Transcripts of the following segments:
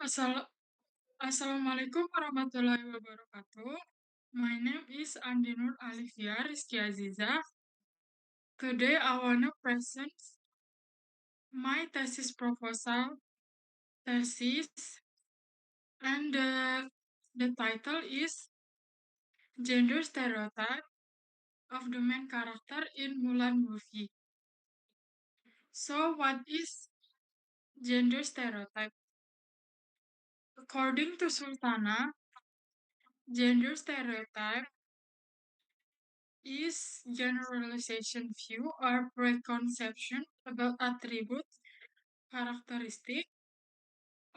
Assala Assalamualaikum warahmatullahi wabarakatuh. My name is Andinur Alivia Rizky Aziza. Today I wanna present my thesis, and the title is Gender Stereotype of the Main Character in Mulan Movie. So what is gender stereotype? According to Sultana, gender stereotype is generalization view or preconception about attributes, characteristic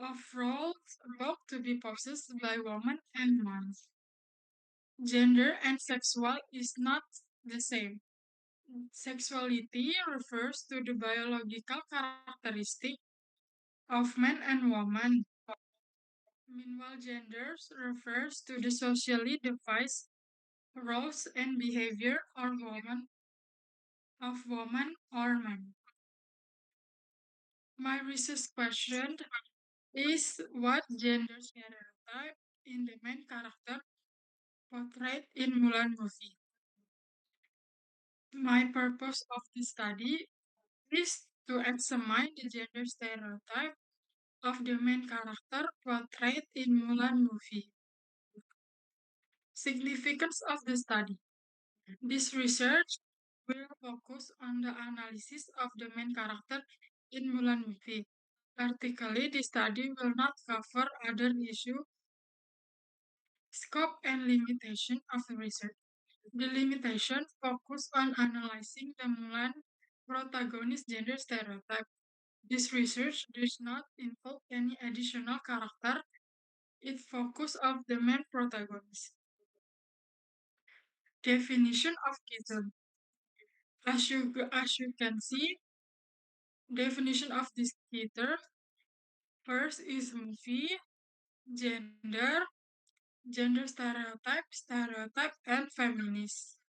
of roles about to be possessed by women and men. Gender and sexual is not the same. Sexuality refers to the biological characteristic of men and women. Meanwhile, genders refers to the socially devised roles and behavior of woman or man. My research question is what gender stereotype in the main character portrayed in Mulan movie. My purpose of this study is to examine the gender stereotype of the main character portrayed in Mulan movie. Significance of the study. This research will focus on the analysis of the main character in Mulan movie. Particularly, the study will not cover other issues, scope and limitation of the research. The limitation focus on analyzing the Mulan protagonist gender stereotype. This research does not involve any additional character. It focuses on the main protagonist. Definition of gender. As you can see, definition of this gender. First is movie, gender, gender stereotype, and feminist.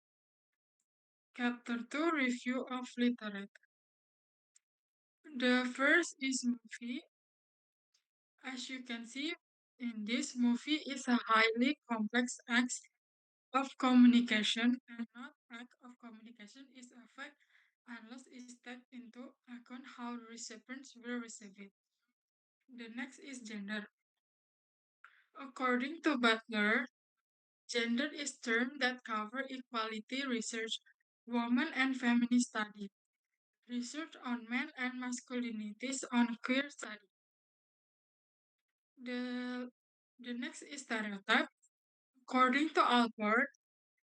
Chapter 2, Review of Literature. The first is movie. As you can see, in this movie is a highly complex act of communication, and not act of communication is a fact unless it's taken into account how the recipients will receive it. The next is gender. According to Butler, gender is term that cover equality research, woman and feminist study, research on men and masculinities on queer study. The next is stereotype. According to Alport,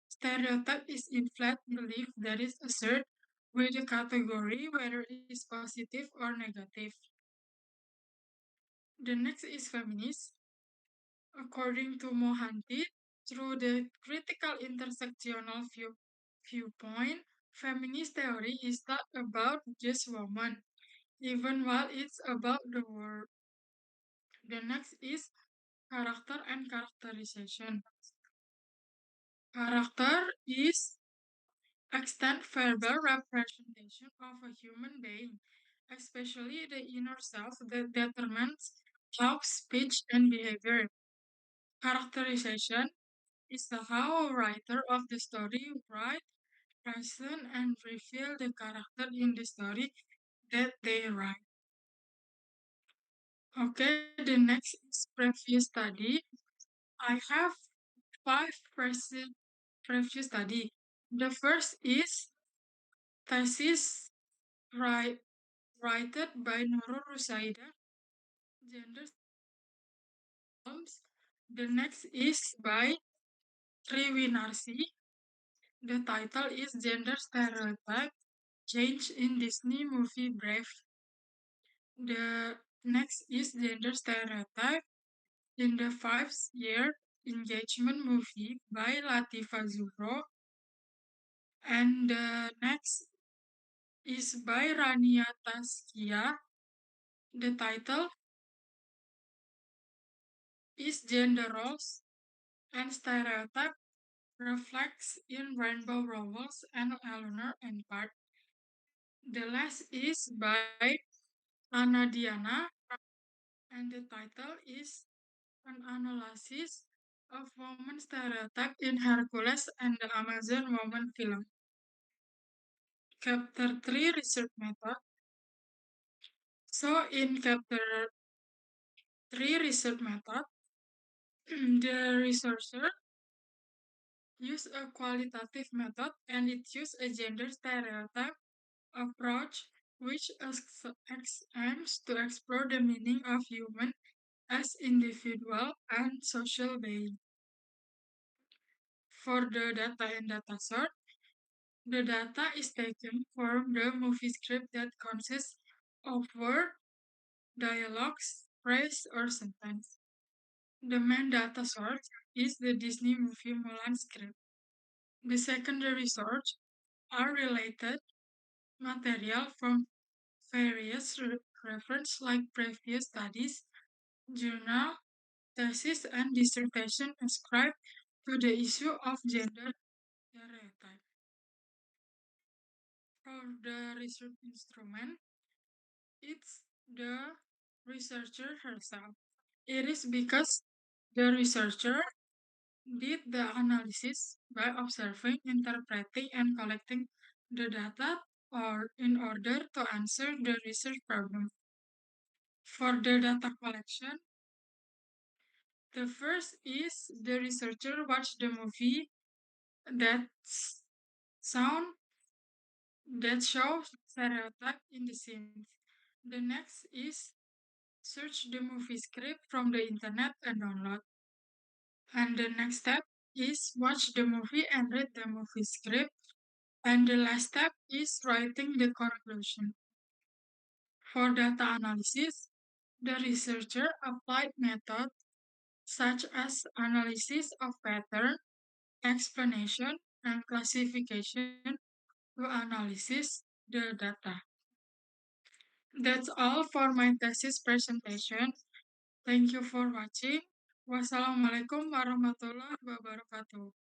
stereotype is inflated belief that is asserted with a category whether it is positive or negative. The next is feminist. According to Mohanty, through the critical intersectional viewpoint, feminist theory is not about just women, even while it's about the world. The next is character and characterization. Character is extant verbal representation of a human being, especially the inner self that determines thought, speech, and behavior. Characterization is how a writer of the story write, present, and reveal the character in the story that they write. Okay, the next is previous study. I have 5 previous study. The first is thesis written by Nurul Rusaida, gender films. The next is by Triwinarsi. The title is Gender Stereotype Change in Disney Movie Brave. The next is Gender Stereotype in the 5-year engagement movie by Latifa Zuhro. And the next is by Rania Taskia. The title is Gender Roles and Stereotype Reflects in Rainbow Rowells and Eleanor and Bart. The last is by Anna Diana, and and the title is an analysis of woman stereotype in Hercules and the Amazon woman film. Chapter 3 Research Method. So in chapter 3 Research Method, the researcher used a qualitative method and it used a gender stereotype approach which aims to explore the meaning of human as individual and social being. For the data and data source, the data is taken from the movie script that consists of word, dialogues, phrase, or sentence. The main data source is the Disney movie Mulan script. The secondary source are related material from various reference like previous studies, journal, thesis, and dissertation ascribed to the issue of gender stereotype. For the research instrument, it's the researcher herself. It is because the researcher did the analysis by observing, interpreting, and collecting the data or in order to answer the research problem. For the data collection, the first is the researcher watched the movie that sound that shows stereotype in the scenes. The next is search the movie script from the internet and download. And the next step is watch the movie and read the movie script. And the last step is writing the conclusion. For data analysis, the researcher applied methods such as analysis of pattern, explanation, and classification to analysis the data. That's all for my thesis presentation. Thank you for watching. Wassalamualaikum warahmatullahi wabarakatuh.